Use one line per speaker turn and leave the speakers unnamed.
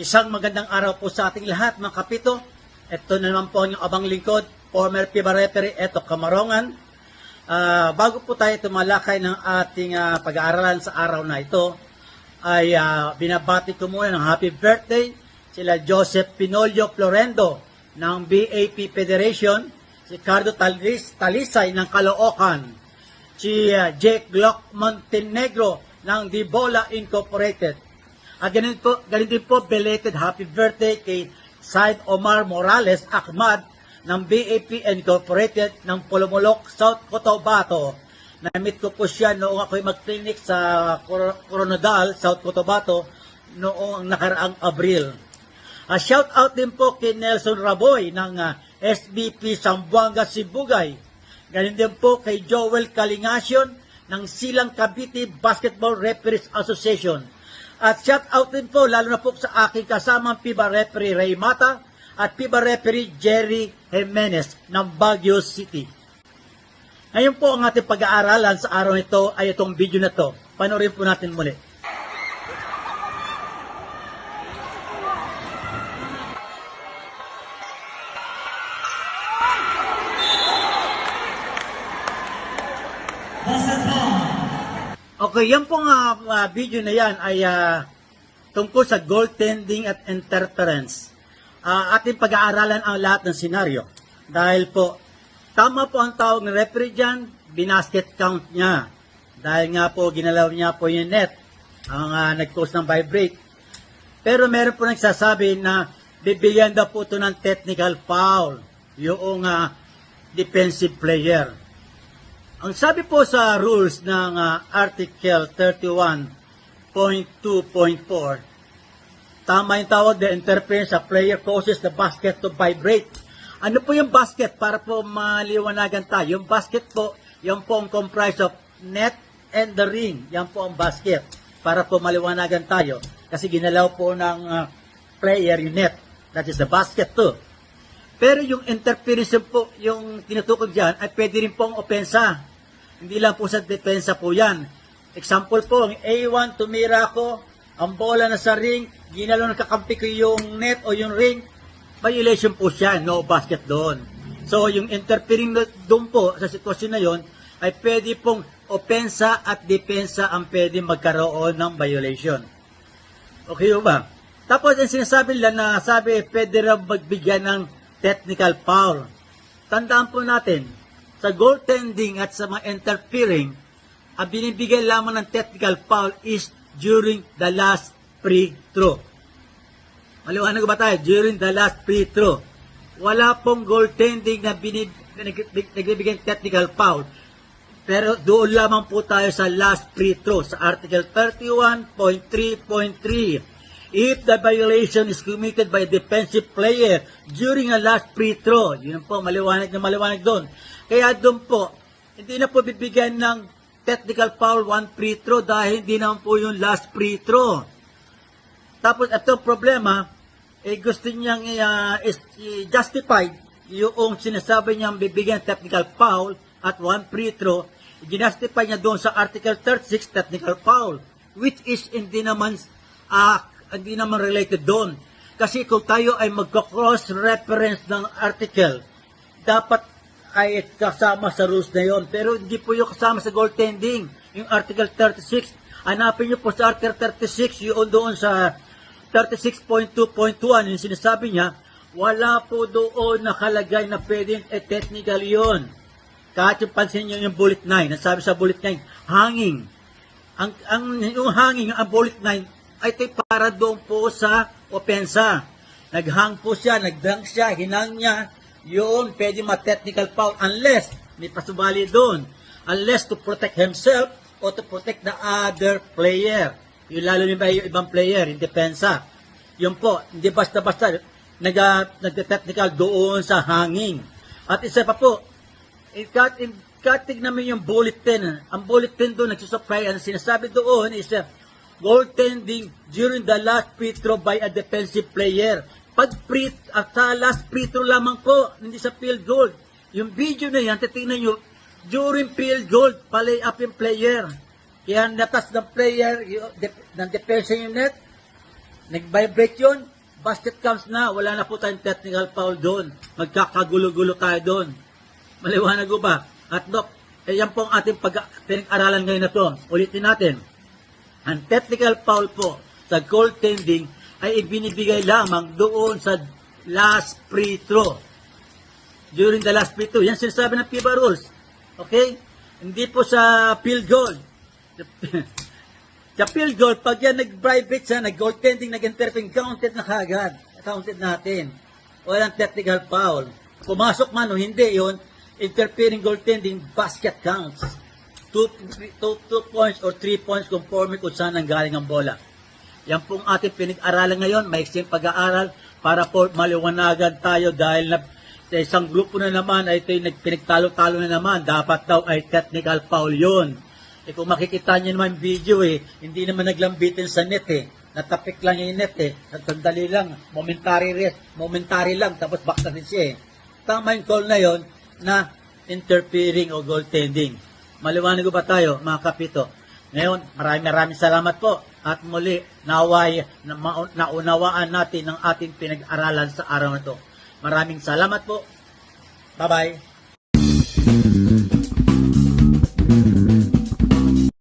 Isang magandang araw po sa ating lahat, mga kapito. Ito na naman po ang inyong abang lingkod, former FIBA referee, Eto Camarongan. Bago po tayo tumalakay ng ating pag-aaralan sa araw na ito, ay binabati ko muna ng happy birthday sila Joseph Pinolio Florendo ng BAP Federation, si Cardo Talisay ng Caloocan, si Jake Glock Montenegro ng Dibola Incorporated. Ganun din po, belated happy birthday kay Said Omar Morales Ahmad ng BAP Incorporated ng Polomolok, South Cotabato. Na-meet ko po siya noong ako'y mag-clinic sa Coronadal, South Cotabato, noong nakaraang Abril. Shout out din po kay Nelson Raboy ng SBP Zamboanga Sibugay. Ganun din po kay Joel Kalingasyon ng Silang Cavite Basketball Referees Association. At shout out din po, lalo na po sa aking kasamang FIBA referee Ray Mata at FIBA referee Jerry Jimenez ng Baguio City. Ngayon po ang ating pag-aaralan sa araw nito ay itong video na to. Panoorin po natin muli. Okay, yan pong video na yan ay tungkol sa goaltending at interference. Ating pag-aaralan ang lahat ng senaryo. Dahil po, tama po ang tawag ng referee dyan, binasket count niya. Dahil nga po, ginalaw niya po yung net, ang nag-cause ng vibrate. Pero meron po nagsasabi na bibigyan daw po ito ng technical foul, yung defensive player. Ang sabi po sa rules ng Article 31.2.4, tama yung tawag, the interference a player causes the basket to vibrate. Ano po yung basket? Para po maliwanagan tayo. Yung basket po, yan po ang comprised of net and the ring. Yan po ang basket. Para po maliwanagan tayo. Kasi ginalaw po ng player yung net. That is the basket too. Pero yung interference po, yung tinutukoy dyan, ay pwede rin pong opensa. Hindi lang po sa depensa po yan. Example po, ang A1, tumira ko, ang bola na sa ring, ginalaw ng kakampi ko yung net o yung ring, violation po siya, no basket doon. So, yung interfering doon po sa sitwasyon na yon ay pwede pong opensa at depensa ang pwede magkaroon ng violation. Okay ba? Tapos, ang sinasabi nila na pwede rin magbigyan ng technical foul. Tandaan po natin, sa goaltending at sa mga interfering, ang binibigay lamang ng technical foul is during the last free throw. Maliwanag ba tayo? During the last free throw. Wala pong goaltending na nagbibigay ng technical foul. Pero doon lamang po tayo sa last free throw, sa Article 31.3.3. If the violation is committed by a defensive player during a last free throw, yun po, maliwanag na maliwanag doon. Kaya doon po, hindi na po bibigyan ng technical foul one free throw dahil hindi naman po yung last free throw. Tapos ito problema, gusto niyang justify yung sinasabi niyang bibigyan technical foul at one free throw, ginastify niya doon sa Article 36 technical foul, which is hindi naman related doon. Kasi kung tayo ay magka-cross-reference ng article, dapat ay kasama sa rules na yon. Pero hindi po yung kasama sa goaltending. Yung Article 36, hanapin nyo po sa Article 36, yung doon sa 36.2.1, yung sinasabi niya, wala po doon nakalagay na pwedeng technical yon. Kahit yung pansin nyo yung bullet 9, nasabi sa bullet 9, hanging. Yung hanging, ang bullet 9, ay ito para doon po sa opensa. Naghang po siya, nagdunk siya, hinang niya, yun, pwede ma-technical foul unless may pasubali doon. Unless to protect himself or to protect the other player. Yung lalo yung ibang player, yung depensa. Yun po, hindi basta-basta nag-technical doon sa hanging. At isa pa po, tignan mo yung bulletin. Ang bulletin doon, nagsusupply, ang sinasabi doon is goaltending during the last free throw by a defensive player. At sa last free throw lamang po, hindi sa field goal. Yung video na yan, titignan nyo, during field goal, palay up yung player. Kaya natas ng player, ng defense yung net, nag-vibrate yun, basket counts na, wala na po tayong technical foul doon. Magkakagulo-gulo tayo doon. Maliwanag ko ba? At Dok, yan po ang ating pinag-aralan ngayon na to. Ulitin natin. Ang technical foul po sa goaltending ay ibinibigay lamang doon sa last free throw. During the last free throw. Yan sinasabi ng FIBA rules. Okay? Hindi po sa field goal. Sa field goal, pag yan nag-private siya, nag-goaltending, nag-interfering, counted na kagad. Counted natin. Walang technical foul. Pumasok man o hindi yun, interfering goaltending, basket counts. 2 points or 3 points conforme kung saan nanggaling ang bola. Yan pong ating pinag-aralan ngayon, may isang pag-aaral para po maliwanagan tayo dahil na sa isang grupo na naman ay ito'y pinagtalo-talo na naman, dapat daw ay technical foul yun. Kung makikita niyo naman video hindi naman naglambitin sa net natapik lang yung net at sandali lang, momentary rest, momentary lang, tapos back na rin siya Tama yung call na yon na interfering o goaltending. Maliwanag ba tayo, mga kapito? Ngayon, maraming salamat po at muli naunawaan natin ang ating pinag-aralan sa araw na ito. Maraming salamat po. Bye-bye.